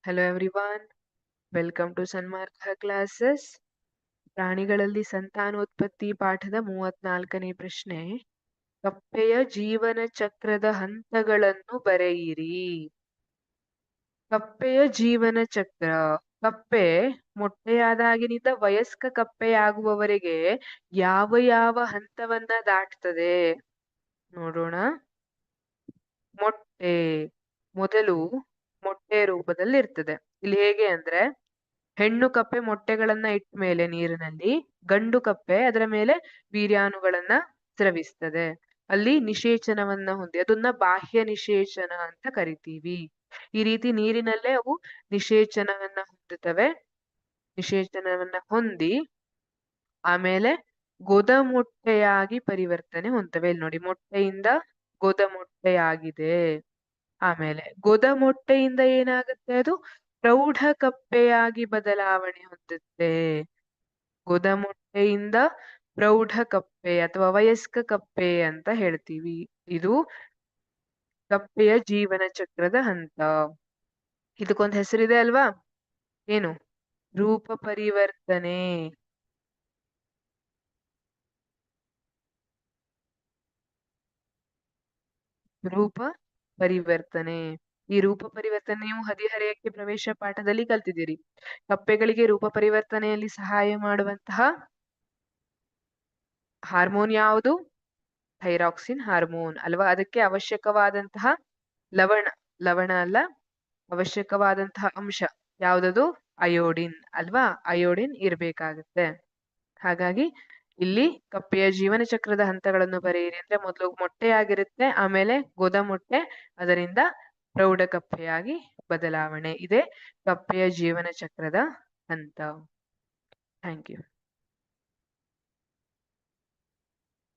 Hello everyone, welcome to Sanmarga classes. ಪ್ರಾಣಿಗಳಲ್ಲಿ ಸಂತಾನೋತ್ಪತ್ತಿ ಪಾಠದ 34ನೇ ಪ್ರಶ್ನೆ. ಕಪ್ಪೆಯ ಜೀವನ ಚಕ್ರದ ಹಂತಗಳನ್ನು ಬರೆಯಿರಿ. ಕಪ್ಪೆಯ ಜೀವನ ಚಕ್ರ. ಕಪ್ಪೆ ಮೊಟ್ಟೆಯಾದಾಗಿನಿಂದ ವಯಸ್ಕ ಕಪ್ಪೆಯಾಗುವವರೆಗೆ ಯಾವ ಹಂತವನ್ನ ದಾಟ್ತದೆ ನೋಡೋಣ. ಮೊಟ್ಟೆ ಮೊದಲು ಮೊಟ್ಟೆ ರೂಪದಲ್ಲಿ ಇರ್ತದೆ. ಇಲ್ಲಿ ಹೇಗೆ ಅಂದ್ರೆ, ಹೆಣ್ಣು ಕಪ್ಪೆ ಮೊಟ್ಟೆಗಳನ್ನ ಇಟ್ಟ ಮೇಲೆ ನೀರಿನಲ್ಲಿ ಗಂಡು ಕಪ್ಪೆ ಅದರ ಮೇಲೆ ವೀರ್ಯಾಣುಗಳನ್ನ ಸ್ರವಿಸ್ತದೆ. ಅಲ್ಲಿ ನಿಷೇಚನವನ್ನ ಹೊಂದಿ ಅದನ್ನ ಬಾಹ್ಯ ನಿಷೇಚನ ಅಂತ ಕರಿತೀವಿ. ಈ ರೀತಿ ನೀರಿನಲ್ಲೇ ಅವು ನಿಷೇಚನವನ್ನ ಹೊಂದುತ್ತವೆ. ನಿಷೇಚನವನ್ನ ಹೊಂದಿ ಆಮೇಲೆ ಗೊದ ಮೊಟ್ಟೆಯಾಗಿ ಪರಿವರ್ತನೆ ಹೊಂದ್ತವೆ. ಇಲ್ಲಿ ನೋಡಿ, ಮೊಟ್ಟೆಯಿಂದ ಗೊದ ಮೊಟ್ಟೆಯಾಗಿದೆ. ಆಮೇಲೆ ಗೊದ ಮೊಟ್ಟೆಯಿಂದ ಏನಾಗುತ್ತೆ, ಅದು ಪ್ರೌಢ ಕಪ್ಪೆಯಾಗಿ ಬದಲಾವಣೆ ಹೊಂದುತ್ತೆ. ಗೊದ ಮೊಟ್ಟೆಯಿಂದ ಪ್ರೌಢ ಕಪ್ಪೆ ಅಥವಾ ವಯಸ್ಕ ಕಪ್ಪೆ ಅಂತ ಹೇಳ್ತೀವಿ. ಇದು ಕಪ್ಪೆಯ ಜೀವನ ಚಕ್ರದ ಹಂತ. ಇದಕ್ಕೊಂದು ಹೆಸರಿದೆ ಅಲ್ವಾ, ಏನು? ರೂಪ ಪರಿವರ್ತನೆ. ರೂಪ ಪರಿವರ್ತನೆ. ಈ ರೂಪ ಪರಿವರ್ತನೆ ನೀವು ಹದಿಹರೆಯಕ್ಕೆ ಪ್ರವೇಶ ಪಾಠದಲ್ಲಿ ಕಲ್ತಿದ್ದೀರಿ. ಕಪ್ಪೆಗಳಿಗೆ ರೂಪ ಪರಿವರ್ತನೆಯಲ್ಲಿ ಸಹಾಯ ಮಾಡುವಂತಹ ಹಾರ್ಮೋನ್ ಯಾವುದು? ಥೈರಾಕ್ಸಿನ್ ಹಾರ್ಮೋನ್ ಅಲ್ವಾ? ಅದಕ್ಕೆ ಅವಶ್ಯಕವಾದಂತಹ ಲವಣ ಅಲ್ಲ, ಅವಶ್ಯಕವಾದಂತಹ ಅಂಶ ಯಾವುದದು? ಅಯೋಡಿನ್ ಅಲ್ವಾ? ಅಯೋಡಿನ್ ಇರ್ಬೇಕಾಗತ್ತೆ. ಹಾಗಾಗಿ ಇಲ್ಲಿ ಕಪ್ಪೆಯ ಜೀವನ ಚಕ್ರದ ಹಂತಗಳನ್ನು ಬರೆಯಿರಿ ಅಂದ್ರೆ, ಮೊದಲು ಮೊಟ್ಟೆಯಾಗಿರುತ್ತೆ, ಆಮೇಲೆ ಗೊದ ಮೊಟ್ಟೆ, ಅದರಿಂದ ಪ್ರೌಢ ಕಪ್ಪೆಯಾಗಿ ಬದಲಾವಣೆ. ಇದೆ ಕಪ್ಪೆಯ ಜೀವನ ಚಕ್ರದ ಹಂತ. Thank you.